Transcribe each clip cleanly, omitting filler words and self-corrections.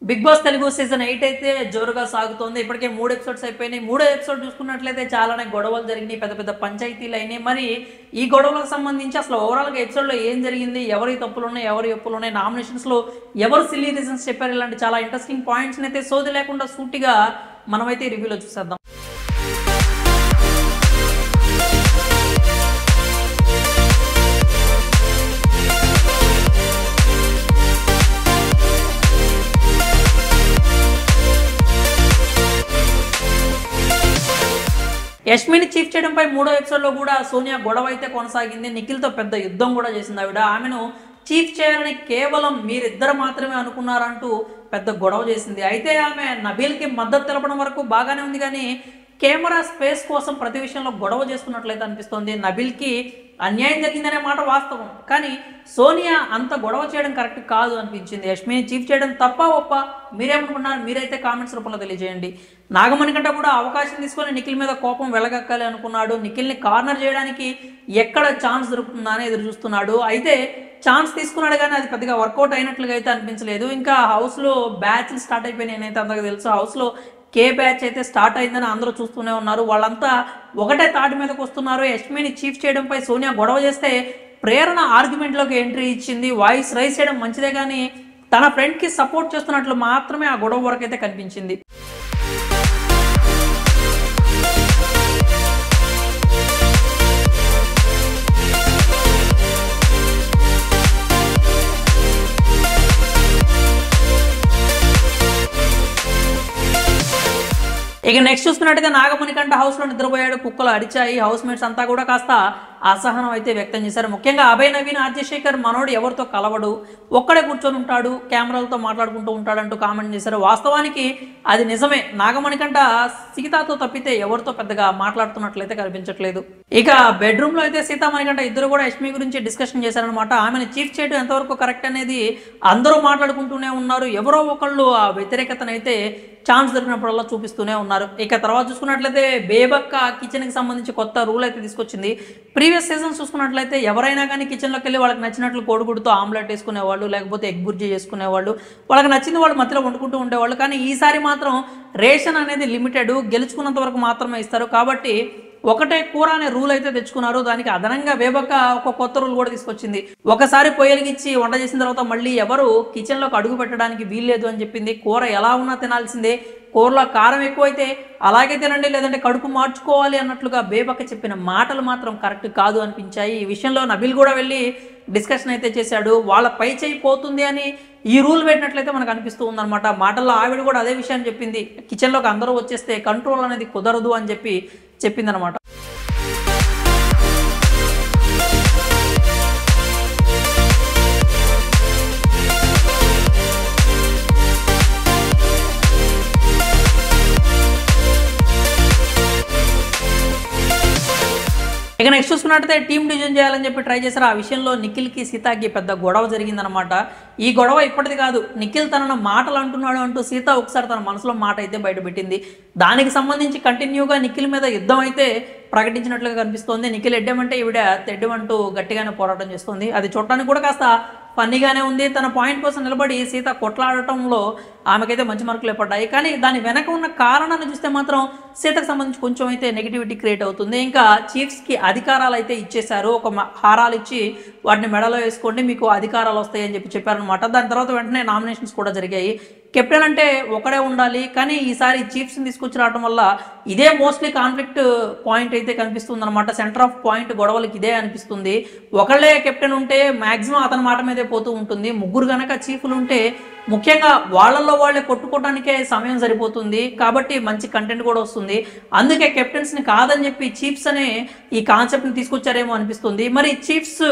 Big boss Telugu season 8 అయితే జోరుగా సాగుతోంది. ఇప్పటికే 3 ఎపిసోడ్స్ అయిపోయినాయి. 3వ ఎపిసోడ్ చూసుకున్నట్లయితే చాలానే గొడవలు జరిగినాయి, పెద్ద పెద్ద పంచాయతీలు అయినాయి. మరి ఈ గొడవలకు సంబంధించి అసలు ఓవరాల్గా ఎపిసోడ్లో ఏం జరిగింది, ఎవరి తప్పులు ఉన్నాయి, ఎవరి ఒప్పులు ఉన్నాయి, నామినేషన్స్లో ఎవరు సిల్లీ రీజన్స్ చెప్పారు, ఇలాంటి చాలా ఇంట్రెస్టింగ్ పాయింట్స్ని అయితే సోది లేకుండా సూటిగా మనమైతే రివ్యూలో చూసేద్దాం. యష్మిని చీఫ్ చేయడంపై 3వ ఎపిసోడ్లో కూడా సోనియా గొడవ అయితే కొనసాగింది. నిఖిల్తో పెద్ద యుద్ధం కూడా చేసింది ఆవిడ. ఆమెను చీఫ్ చేయాలని కేవలం మీరిద్దరు మాత్రమే అనుకున్నారంటూ పెద్ద గొడవ చేసింది. అయితే ఆమె నబీల్కి మద్దతు తెలపడం వరకు బాగానే ఉంది, కానీ కెమెరా స్పేస్ కోసం ప్రతి విషయంలో గొడవ చేస్తున్నట్లయితే అనిపిస్తోంది. నబీల్కి అన్యాయం జరిగిందనే మాట వాస్తవం, కానీ సోనియా అంత గొడవ చేయడం కరెక్ట్ కాదు అనిపించింది. యష్మిని చీఫ్ చేయడం తప్ప ఒప్ప మీరేమనుకున్నారు? మీరైతే కామెంట్స్ రూపంలో తెలియజేయండి. నాగమణికంట కూడా అవకాశం తీసుకొని నిఖిల్ మీద కోపం వెలగక్కాలి అనుకున్నాడు. నిఖిల్ని కార్నర్ చేయడానికి ఎక్కడ ఛాన్స్ దొరుకుతుందా అని ఎదురు చూస్తున్నాడు. అయితే ఛాన్స్ తీసుకున్నాడు, కానీ అది పెద్దగా వర్కౌట్ అయినట్లుగా అయితే అనిపించలేదు. ఇంకా హౌస్లో బ్యాచ్లు స్టార్ట్ అయిపోయినాయి. నేనైతే అందరికీ తెలుసు హౌస్లో కే బ్యాచ్ అయితే స్టార్ట్ అయిందని అందరూ చూస్తూనే ఉన్నారు. వాళ్ళంతా ఒకటే తాటి మీదకి వస్తున్నారు. యష్మిని చీఫ్ చేయడంపై సోనియా గొడవ చేస్తే ప్రేరణ ఆర్గ్యుమెంట్లోకి ఎంట్రీ ఇచ్చింది. వాయిస్ రైజ్ చేయడం మంచిదే, కానీ తన ఫ్రెండ్కి సపోర్ట్ చేస్తున్నట్లు మాత్రమే ఆ గొడవ వరకు అయితే కనిపించింది. ఇక నెక్స్ట్ చూసుకున్నట్టుగా నాగమణికంట హౌస్లో నిద్రపోయాడు. కుక్కలు అరిచాయి. హౌస్ మేట్స్ అంతా కూడా కాస్త అసహనం అయితే వ్యక్తం చేశారు. ముఖ్యంగా అభయ్ నవీన్, ఆర్జశేఖర్ మనోడు ఎవరితో కలవడు, ఒక్కడే కూర్చొని ఉంటాడు, కెమెరాలతో మాట్లాడుకుంటూ ఉంటాడంటూ కామెంట్ చేశారు. వాస్తవానికి అది నిజమే. నాగమణికంట సీతతో తప్పితే ఎవరితో పెద్దగా మాట్లాడుతున్నట్లయితే కనిపించట్లేదు. ఇక బెడ్రూమ్లో అయితే సీతామణికంట ఇద్దరు కూడా యష్మి గురించి డిస్కషన్ చేశారనమాట. ఆమెను చీఫ్ చేయడం ఎంతవరకు కరెక్ట్ అనేది అందరూ మాట్లాడుకుంటూనే ఉన్నారు. ఎవరో ఒకళ్ళు ఆ వ్యతిరేకతనైతే ఛాన్స్ దొరికినప్పుడల్లా చూపిస్తూనే ఉన్నారు. ఇక తర్వాత చూసుకున్నట్లయితే బేబక్క కిచెన్కి సంబంధించి కొత్త రూల్ అయితే తీసుకొచ్చింది. ప్రీవియస్ సీజన్స్ చూసుకున్నట్లయితే ఎవరైనా కానీ కిచెన్లోకి వెళ్ళి వాళ్ళకి నచ్చినట్లు కోడిగుడ్డుతో ఆమ్లెట్ వేసుకునేవాళ్ళు, లేకపోతే ఎగ్ బుర్జీ చేసుకునేవాళ్ళు, వాళ్ళకి నచ్చింది వాళ్ళు మధ్యలో వండుకుంటూ ఉండేవాళ్ళు. కానీ ఈసారి మాత్రం రేషన్ అనేది లిమిటెడ్, గెలుచుకున్నంత వరకు మాత్రమే ఇస్తారు. కాబట్టి ఒకటే కూర అనే రూల్ అయితే తెచ్చుకున్నారు. దానికి అదనంగా బేబక్క ఒక కొత్త రూల్ కూడా తీసుకొచ్చింది. ఒకసారి పొయ్యలిగిచ్చి వంట చేసిన తర్వాత మళ్ళీ ఎవరు కిచెన్లోకి అడుగు పెట్టడానికి వీల్లేదు అని చెప్పింది. కూర ఎలా ఉన్నా తినాల్సిందే, కూరలో కారం ఎక్కువైతే అలాగే తినండి, లేదంటే కడుపు మార్చుకోవాలి అన్నట్లుగా బేబక్క చెప్పిన మాటలు మాత్రం కరెక్ట్ కాదు అనిపించాయి. ఈ విషయంలో నబీల్ కూడా వెళ్ళి డిస్కషన్ అయితే చేశాడు. వాళ్ళ పై చేయి పోతుంది అని ఈ రూల్ పెట్టినట్లయితే మనకు అనిపిస్తూ ఉందన్నమాట. మాటల్లో ఆవిడ కూడా అదే విషయాన్ని చెప్పింది. కిచెన్లోకి అందరూ వచ్చేస్తే కంట్రోల్ అనేది కుదరదు అని చెప్పిందనమాట. ఇక నెక్స్ట్ చూసుకున్నట్టయితే టీమ్ డివిజన్ చేయాలని చెప్పి ట్రై చేశారు. ఆ విషయంలో నిఖిల్కి సీతకి పెద్ద గొడవ జరిగిందనమాట. ఈ గొడవ ఇప్పటిది కాదు. నిఖిల్ తనను మాటలు అంటున్నాడు అంటూ సీత ఒకసారి తన మనసులో మాట అయితే బయటపెట్టింది. దానికి సంబంధించి కంటిన్యూగా నిఖిల్ మీద యుద్ధం అయితే ప్రకటించినట్లుగా కనిపిస్తోంది. నిఖిల్ ఎడ్డమంటే ఈవిడ తెడ్డమంటూ గట్టిగానే పోరాటం చేస్తుంది. అది చూడటానికి కూడా కాస్త ఫన్నీగానే ఉంది. తన పాయింట్ కోసం నిలబడి సీత కొట్లాడటంలో ఆమెకైతే మంచి మార్కులు పడ్డాయి. కానీ దాని వెనక ఉన్న కారణాన్ని చూస్తే మాత్రం సీతకు సంబంధించి కొంచెం అయితే నెగిటివిటీ క్రియేట్ అవుతుంది. ఇంకా చీఫ్స్కి అధికారాలు అయితే ఇచ్చేశారు. ఒక హారాలు ఇచ్చి వాటిని మెడలో వేసుకోండి, మీకు అధికారాలు వస్తాయని చెప్పారనమాట. దాని తర్వాత వెంటనే నామినేషన్స్ కూడా జరిగాయి. కెప్టెన్ అంటే ఒకడే ఉండాలి, కానీ ఈసారి చీఫ్స్ని తీసుకొచ్చి రావడం వల్ల ఇదే మోస్ట్లీ కాన్ఫ్లిక్ట్ పాయింట్ అయితే కనిపిస్తుంది అనమాట. సెంటర్ ఆఫ్ పాయింట్ గొడవలకి ఇదే అనిపిస్తుంది. ఒకళ్ళే కెప్టెన్ ఉంటే మ్యాక్సిమం అతని మాట మీదే పోతూ ఉంటుంది. ముగ్గురు కనుక చీఫ్లు ఉంటే ముఖ్యంగా వాళ్ళల్లో వాళ్ళే కొట్టుకోవడానికే సమయం సరిపోతుంది. కాబట్టి మంచి కంటెంట్ కూడా వస్తుంది. అందుకే కెప్టెన్స్ని కాదని చెప్పి చీఫ్స్ అనే ఈ కాన్సెప్ట్ని తీసుకొచ్చారేమో అనిపిస్తుంది. మరి చీఫ్స్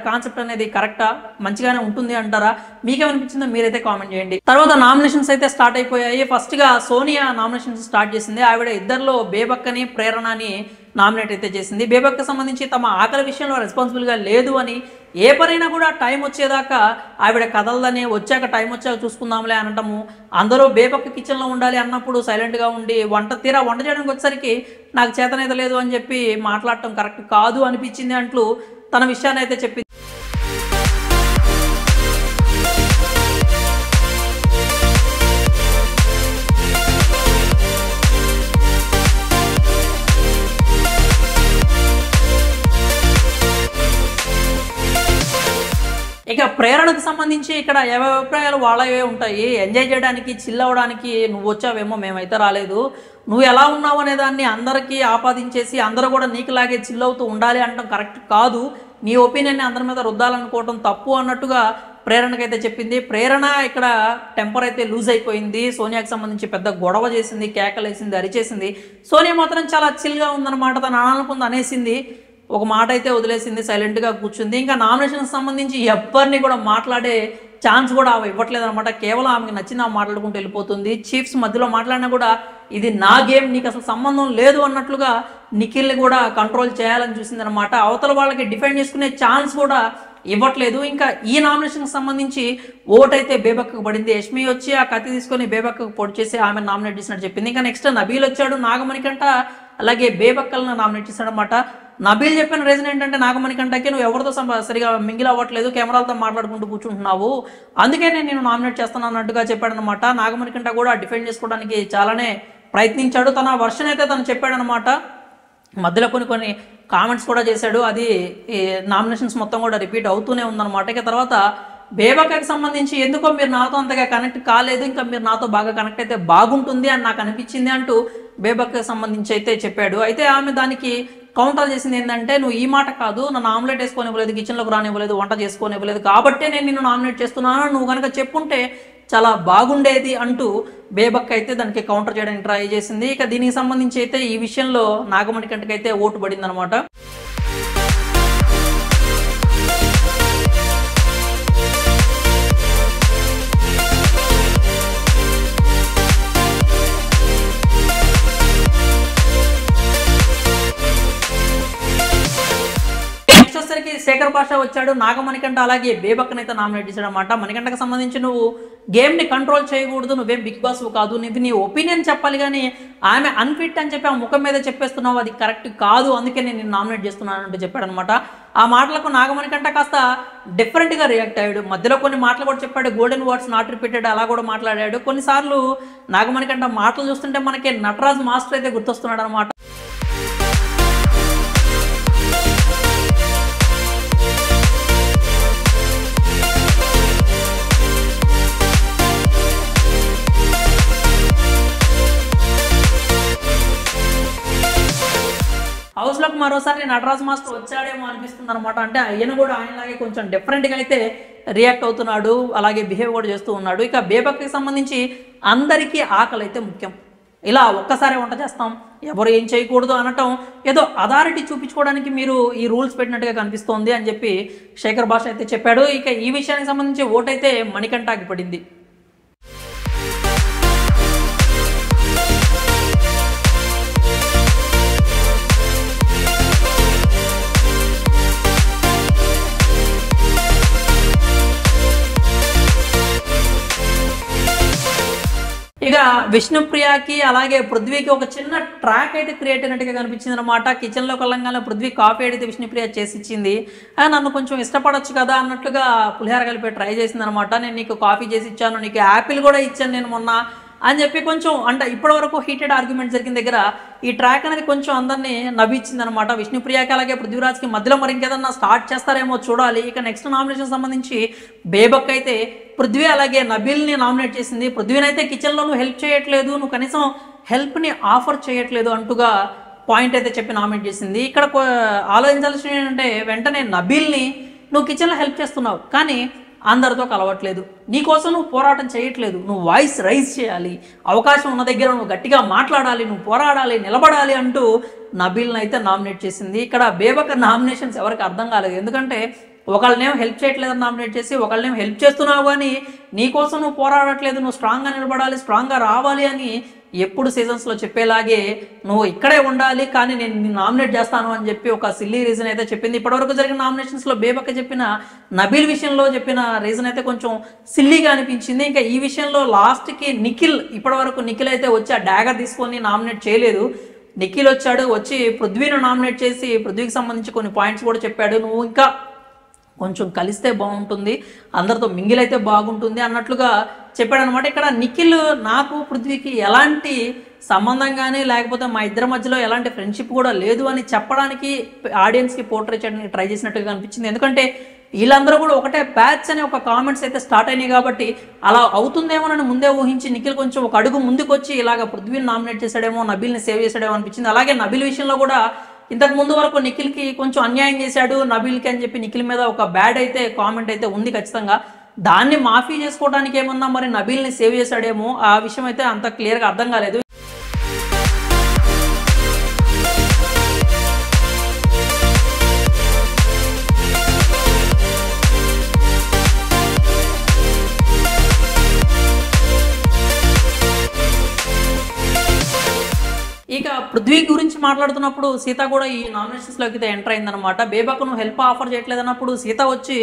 కాన్సెప్ట్ అనేది కరెక్టా, మంచిగానే ఉంటుంది అంటారా? మీకేమనిపించిందో మీరైతే కామెంట్ చేయండి. తర్వాత నామినేషన్స్ అయితే స్టార్ట్ అయిపోయాయి. ఫస్ట్గా సోనియా నామినేషన్స్ స్టార్ట్ చేసింది. ఆవిడ ఇద్దరిలో బేబక్కని ప్రేరణని నామినేట్ అయితే చేసింది. బేబక్క సంబంధించి తమ ఆకలి విషయంలో రెస్పాన్సిబుల్గా లేదు అని, ఏ పనైనా కూడా టైం వచ్చేదాకా ఆవిడ కదలదని, వచ్చాక టైం వచ్చాక చూసుకుందాంలే అనటము, అందరూ బేబక్క కిచెన్లో ఉండాలి అన్నప్పుడు సైలెంట్గా ఉండి వంట చేయడానికి వచ్చేసరికి నాకు చేతనైతే లేదు అని చెప్పి మాట్లాడటం కరెక్ట్ కాదు అనిపించింది అంటూ తన విషయాన్ని అయితే చెప్పింది. ప్రేరణకు సంబంధించి ఇక్కడ ఎవరి అభిప్రాయాలు వాళ్ళవే ఉంటాయి. ఎంజాయ్ చేయడానికి చిల్ అవ్వడానికి నువ్వు వచ్చావేమో, మేమైతే రాలేదు. నువ్వు ఎలా ఉన్నావు అనే దాన్ని అందరికీ ఆపాదించేసి అందరూ కూడా నీకులాగే చిల్ అవుతూ ఉండాలి అనడం కరెక్ట్ కాదు. నీ ఒపీనియన్ని అందరి మీద రుద్దాలనుకోవడం తప్పు అన్నట్టుగా ప్రేరణకైతే చెప్పింది. ప్రేరణ ఇక్కడ టెంపర్ అయితే లూజ్ అయిపోయింది. సోనియాకి సంబంధించి పెద్ద గొడవ చేసింది, కేకలేసింది, అరిచేసింది. సోనియా మాత్రం చాలా చిల్గా ఉందన్నమాట. తను అనుకుంది అనేసింది, ఒక మాట అయితే వదిలేసింది, సైలెంట్గా కూర్చుంది. ఇంకా నామినేషన్కి సంబంధించి ఎవరిని కూడా మాట్లాడే ఛాన్స్ కూడా ఇవ్వట్లేదు అనమాట. కేవలం ఆమెకి నచ్చిన మాట్లాడుకుంటూ వెళ్ళిపోతుంది. చీఫ్స్ మధ్యలో మాట్లాడినా కూడా ఇది నా గేమ్, నీకు అసలు సంబంధం లేదు అన్నట్లుగా నిఖిల్ని కూడా కంట్రోల్ చేయాలని చూసింది అనమాట. అవతల వాళ్ళకి డిఫెండ్ చేసుకునే ఛాన్స్ కూడా ఇవ్వట్లేదు. ఇంకా ఈ నామినేషన్కి సంబంధించి ఓటైతే బేబక్కకు పడింది. యష్మి వచ్చి ఆ కత్తి తీసుకొని బేబక్కకు పొడి చేసి ఆమె నామినేట్ చేసినట్టు చెప్పింది. ఇంకా నెక్స్ట్ నబీల్ వచ్చాడు, నాగమణికంట అలాగే బేబక్కలను నామినేట్ చేశాడనమాట. నబీల్ చెప్పిన రీజన్ ఏంటంటే, నాగమణికంటకి నువ్వు ఎవరితో సరిగా మింగిల్ అవ్వట్లేదు, కెమెరాలతో మాట్లాడుకుంటూ కూర్చుంటున్నావు, అందుకే నేను నామినేట్ చేస్తాను అన్నట్టుగా చెప్పాడనమాట. నాగమణికంట కూడా డిఫెండ్ చేసుకోవడానికి చాలానే ప్రయత్నించాడు. తన వర్షన్ అయితే తను చెప్పాడనమాట. మధ్యలో కొన్ని కామెంట్స్ కూడా చేశాడు. అది నామినేషన్స్ మొత్తం కూడా రిపీట్ అవుతూనే ఉందన్నమాట. ఇక తర్వాత బేబక్కకి సంబంధించి ఎందుకో మీరు నాతో అంతగా కనెక్ట్ కాలేదు, ఇంకా మీరు నాతో బాగా కనెక్ట్ అయితే బాగుంటుంది అని నాకు అనిపించింది అంటూ బేబక్కకి సంబంధించి అయితే చెప్పాడు. అయితే ఆమె దానికి కౌంటర్ చేసింది ఏంటంటే, నువ్వు ఈ మాట కాదు, నన్ను ఆమ్లెట్ వేసుకోనివ్వలేదు, కిచెన్లోకి రానివ్వలేదు, వంట చేసుకోనివ్వలేదు, కాబట్టే నేను నిన్ను నామినేట్ చేస్తున్నాను, నువ్వు కనుక చెప్పుంటే చాలా బాగుండేది అంటూ బేబక్క అయితే దానికి కౌంటర్ చేయడానికి ట్రై చేసింది. ఇక దీనికి సంబంధించి అయితే ఈ విషయంలో నాగమణికంటకైతే ఓటు పడింది అనమాట. శేఖర్ భాష వచ్చాడు, నాగమణికంట అలాగే బేబక్కనైతే నామినేట్ చేశాడు అనమాట. మణికంటకు సంబంధించి నువ్వు గేమ్ని కంట్రోల్ చేయకూడదు, నువ్వేం బిగ్ బాస్ కాదు, నువ్వు నీ ఒపీనియన్ చెప్పాలి, కానీ ఆమె అన్ఫిట్ అని చెప్పి ఆ ముఖం మీద చెప్పేస్తున్నావు, అది కరెక్ట్ కాదు, అందుకే నేను నామినేట్ చేస్తున్నాను అంటూ చెప్పాడనమాట. ఆ మాటలకు నాగమణికంట కాస్త డిఫరెంట్గా రియాక్ట్ అయ్యాడు. మధ్యలో కొన్ని మాటలు కూడా చెప్పాడు, గోల్డెన్ వర్డ్స్ నాట్ రిపీటెడ్ అలా కూడా మాట్లాడాడు. కొన్నిసార్లు నాగమణికంట మాటలు చూస్తుంటే మనకి నటరాజ్ మాస్టర్ అయితే గుర్తొస్తున్నాడు అనమాట. హౌస్లోకి మరోసారి నటరాజ్ మాస్టర్ వచ్చాడేమో అనిపిస్తుంది అనమాట. అంటే ఆయన కూడా ఆయనలాగే కొంచెం డిఫరెంట్గా అయితే రియాక్ట్ అవుతున్నాడు, అలాగే బిహేవ్ కూడా చేస్తూ ఉన్నాడు. ఇక బేబక్కకి సంబంధించి అందరికీ ఆకలి అయితే ముఖ్యం, ఇలా ఒక్కసారి వంట చేస్తాం, ఎవరు ఏం చేయకూడదు అనటం ఏదో అథారిటీ చూపించుకోవడానికి మీరు ఈ రూల్స్ పెట్టినట్టుగా కనిపిస్తోంది అని చెప్పి శేఖర్ భాష అయితే చెప్పాడు. ఇక ఈ విషయానికి సంబంధించి ఓటైతే మణికంఠకి పడింది. ఇక విష్ణుప్రియకి అలాగే పృథ్వీకి ఒక చిన్న ట్రాక్ అయితే క్రియేట్ అయినట్టుగా కనిపించింది అనమాట. కిచెన్లో కలంగానే పృథ్వీ కాఫీ అడిగితే విష్ణుప్రియ చేసి ఇచ్చింది, నన్ను కొంచెం ఇష్టపడొచ్చు కదా అన్నట్లుగా పులిహార కలిపి ట్రై చేసింది అనమాట. నేను నీకు కాఫీ చేసి ఇచ్చాను, నీకు యాపిల్ కూడా ఇచ్చాను నేను మొన్న అని చెప్పి కొంచెం అంటే ఇప్పటి వరకు హీటెడ్ ఆర్గ్యుమెంట్ జరిగిన దగ్గర ఈ ట్రాక్ అనేది కొంచెం అందరినీ నవ్వించింది అనమాట. విష్ణుప్రియకి అలాగే పృథ్వీరాజ్కి మధ్యలో మరి ఇంకేదన్నా స్టార్ట్ చేస్తారేమో చూడాలి. ఇక నెక్స్ట్ నామినేషన్ సంబంధించి బేబక్ అయితే పృథ్వీ అలాగే నబీల్ని నామినేట్ చేసింది. పృథ్వీని అయితే కిచెన్లో నువ్వు హెల్ప్ చేయట్లేదు, నువ్వు కనీసం హెల్ప్ని ఆఫర్ చేయట్లేదు అంటూగా పాయింట్ అయితే చెప్పి నామినేట్ చేసింది. ఇక్కడ ఆలోచించాల్సిన ఏంటంటే, వెంటనే నబీల్ని నువ్వు కిచెన్లో హెల్ప్ చేస్తున్నావు కానీ అందరితో కలవట్లేదు, నీకోసం నువ్వు పోరాటం చేయట్లేదు, నువ్వు వాయిస్ రైజ్ చేయాలి, అవకాశం ఉన్న దగ్గర నువ్వు గట్టిగా మాట్లాడాలి, నువ్వు పోరాడాలి, నిలబడాలి అంటూ నబీల్ని అయితే నామినేట్ చేసింది. ఇక్కడ బేబక్ నామినేషన్స్ ఎవరికి అర్థం కాలేదు, ఎందుకంటే ఒకళ్ళనేమో హెల్ప్ చేయట్లేదని నామినేట్ చేసి ఒకళ్ళనేమో హెల్ప్ చేస్తున్నావు కానీ నీకోసం నువ్వు పోరాడట్లేదు, నువ్వు స్ట్రాంగ్గా నిలబడాలి, స్ట్రాంగ్గా రావాలి అని ఎప్పుడు సీజన్స్లో చెప్పేలాగే నువ్వు ఇక్కడే ఉండాలి కానీ నేను నిన్ను నామినేట్ చేస్తాను అని చెప్పి ఒక సిల్లీ రీజన్ అయితే చెప్పింది. ఇప్పటివరకు జరిగిన నామినేషన్స్లో బేబక్క చెప్పిన నబీల్ విషయంలో చెప్పిన రీజన్ అయితే కొంచెం సిల్లీగా అనిపించింది. ఇంకా ఈ విషయంలో లాస్ట్కి నిఖిల్, ఇప్పటివరకు నిఖిల్ అయితే వచ్చి ఆ డాగర్ తీసుకొని నామినేట్ చేయలేదు. నిఖిల్ వచ్చి పృథ్వీని నామినేట్ చేసి పృథ్వీకి సంబంధించి కొన్ని పాయింట్స్ కూడా చెప్పాడు, నువ్వు ఇంకా కొంచెం కలిస్తే బాగుంటుంది, అందరితో మింగిల్ అయితే బాగుంటుంది అన్నట్లుగా చెప్పాడనమాట. ఇక్కడ నిఖిల్ నాకు పృథ్వీకి ఎలాంటి సంబంధం కానీ లేకపోతే మా ఇద్దరి మధ్యలో ఎలాంటి ఫ్రెండ్షిప్ కూడా లేదు అని చెప్పడానికి ఆడియన్స్కి పోర్ట్రే చేయడానికి ట్రై చేసినట్టుగా అనిపించింది. ఎందుకంటే వీళ్ళందరూ కూడా ఒకటే బ్యాచ్ అనే ఒక కామెంట్స్ అయితే స్టార్ట్ అయినాయి కాబట్టి అలా అవుతుందేమోనని ముందే ఊహించి నిఖిల్ కొంచెం ఒక అడుగు ముందుకు వచ్చి ఇలాగ పృథ్వీని నామినేట్ చేశాడేమో, నబీల్ని సేవ్ చేశాడేమో అనిపించింది. అలాగే నబీల్ విషయంలో కూడా ఇంతకు ముందు వరకు నిఖిల్కి కొంచెం అన్యాయం చేశాడు నబీల్కి అని చెప్పి నిఖిల్ మీద ఒక బ్యాడ్ అయితే కామెంట్ అయితే ఉంది ఖచ్చితంగా. దాన్ని మాఫీ చేసుకోవడానికి ఏమన్నా మరి నబీల్ని సేవ్ చేశాడేమో, ఆ విషయం అయితే అంత క్లియర్గా అర్థం కాలేదు. ఇక పృథ్వీ గురించి మాట్లాడుతున్నప్పుడు సీత కూడా ఈ నామినేషన్స్లోకి అయితే ఎంటర్ అయిందనమాట. బేబాకు నువ్వు హెల్ప్ ఆఫర్ చేయట్లేదు అన్నప్పుడు సీత వచ్చి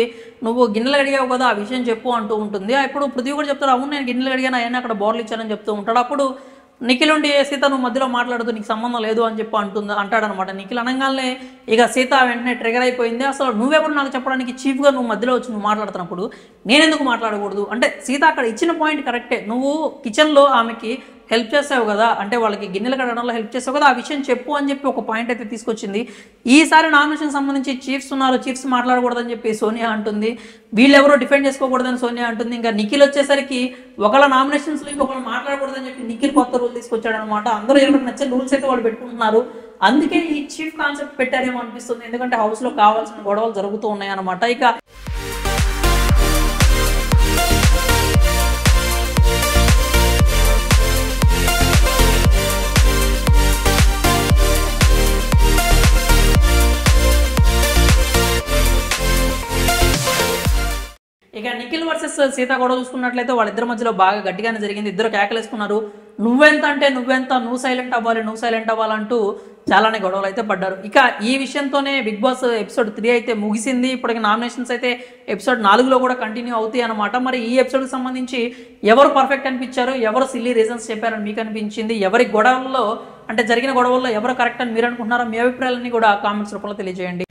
నువ్వు గిన్నెలు అడిగావు కదా, ఆ విషయం చెప్పు అంటూ ఉంటుంది. అప్పుడు పృథ్వీ కూడా చెప్తాడు, అవును నేను గిన్నెలు అడిగాను, అయినా అక్కడ బోర్లు ఇచ్చానని చెప్తూ ఉంటాడు. అప్పుడు నిఖిల్ ఉండి సీత నువ్వు మధ్యలో మాట్లాడుతూ నీకు సంబంధం లేదు అని చెప్పి అంటాడనమాట. నిఖిల్ అనగానే ఇక సీత వెంటనే ట్రిగర్ అయిపోయింది. అసలు నువ్వెప్పుడు నాకు చెప్పడానికి చీఫ్గా నువ్వు మధ్యలో వచ్చి నువ్వు మాట్లాడుతున్నప్పుడు నేనెందుకు మాట్లాడకూడదు అంటే సీత అక్కడ ఇచ్చిన పాయింట్ కరెక్టే. నువ్వు కిచెన్లో ఆమెకి హెల్ప్ చేసావు కదా, అంటే వాళ్ళకి గిన్నెలు కడగడంలో హెల్ప్ చేసావు కదా, ఆ విషయం చెప్పు అని చెప్పి ఒక పాయింట్ అయితే తీసుకొచ్చింది. ఈసారి నామినేషన్ సంబంధించి చీఫ్స్ ఉన్నారు, చీఫ్స్ మాట్లాడకూడదని చెప్పి సోనియా అంటుంది, వీళ్ళెవరో డిఫెండ్ చేసుకోకూడదని సోనియా అంటుంది. ఇంకా నిఖిల్ వచ్చేసరికి ఒకళ్ళ నామినేషన్స్లో ఇంకొకరు మాట్లాడకూడదని చెప్పి నిఖిల్ కొత్త రూల్ తీసుకొచ్చాడు అనమాట. అందరూ ఎవరికి నచ్చే రూల్స్ అయితే వాళ్ళు పెట్టుకుంటున్నారు. అందుకే ఈ చీఫ్ కాన్సెప్ట్ పెట్టారేమో అనిపిస్తుంది, ఎందుకంటే హౌస్లో కావాల్సిన గొడవలు జరుగుతూ ఉన్నాయి అనమాట. ఇక నిఖిల్ వర్సెస్ సీత గొడవ చూసుకున్నట్లయితే వాళ్ళిద్దరి మధ్యలో బాగా గట్టిగానే జరిగింది. ఇద్దరు కేకలేసుకున్నారు, నువ్వెంత అంటే నువ్వెంత, నువ్వు సైలెంట్ అవ్వాలంటూ చాలానే గొడవలు అయితే పడ్డారు. ఇక ఈ విషయంతోనే బిగ్ బాస్ ఎపిసోడ్ 3 అయితే ముగిసింది. ఇప్పటికి నామినేషన్స్ అయితే ఎపిసోడ్ 4లో కూడా కంటిన్యూ అవుతాయి అనమాట. మరి ఈ ఎపిసోడ్కి సంబంధించి ఎవరు పర్ఫెక్ట్ అనిపించారు, ఎవరు సిల్లీ రీజన్స్ చెప్పారని మీకు అనిపించింది, ఎవరి గొడవల్లో అంటే జరిగిన గొడవల్లో ఎవరు కరెక్ట్ అని మీరు అనుకుంటున్నారో మీ అభిప్రాయాలన్నీ కూడా కామెంట్స్ రూపంలో తెలియజేయండి.